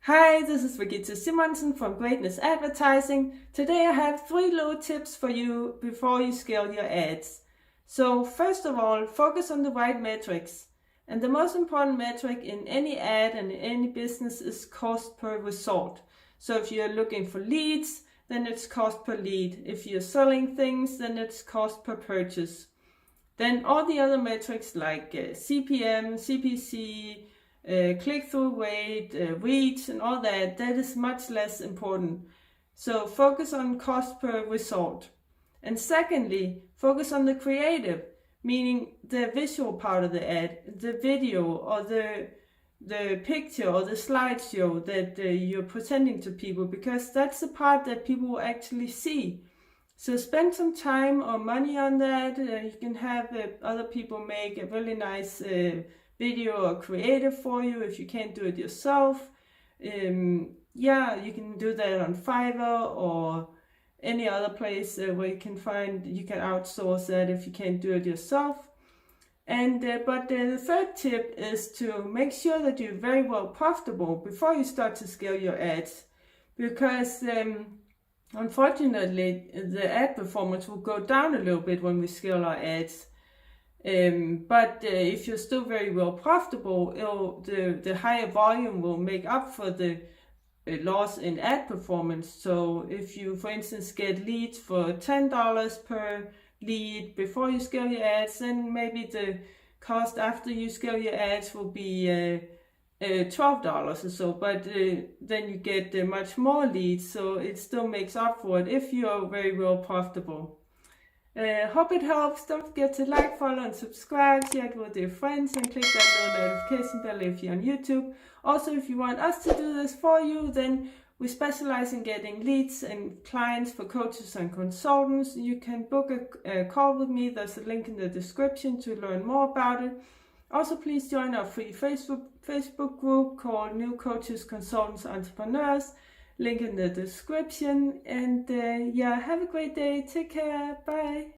Hi, this is Regitze from Greatness Advertising. Today I have 3 little tips for you before you scale your ads. So first of all, focus on the right metrics. And the most important metric in any ad and in any business is cost per result. So if you're looking for leads, then it's cost per lead. If you're selling things, then it's cost per purchase. Then all the other metrics like CPM, CPC, click-through rate, reach and all that is much less important. So focus on cost per result. And secondly, focus on the creative, meaning the visual part of the ad, the video or the picture or the slideshow that you're presenting to people, because that's the part that people will actually see. So spend some time or money on that. You can have other people make a really nice video or creative for you if you can't do it yourself. Yeah, you can do that on Fiverr or any other place where you can outsource that if you can't do it yourself. And but the third tip is to make sure that you're very well profitable before you start to scale your ads, because unfortunately the ad performance will go down a little bit when we scale our ads. But if you're still very well profitable, the higher volume will make up for the loss in ad performance. So if you, for instance, get leads for $10 per lead before you scale your ads, then maybe the cost after you scale your ads will be $12 or so, but then you get much more leads, so it still makes up for it if you're very well profitable. Hope it helps. Don't forget to like, follow and subscribe, share it with your friends and click that little notification bell if you're on YouTube. Also, if you want us to do this for you, then we specialize in getting leads and clients for coaches and consultants. You can book a call with me. There's a link in the description to learn more about it. Also, please join our free Facebook group called New Coaches, Consultants, Entrepreneurs. Link in the description. And yeah, have a great day. Take care. Bye.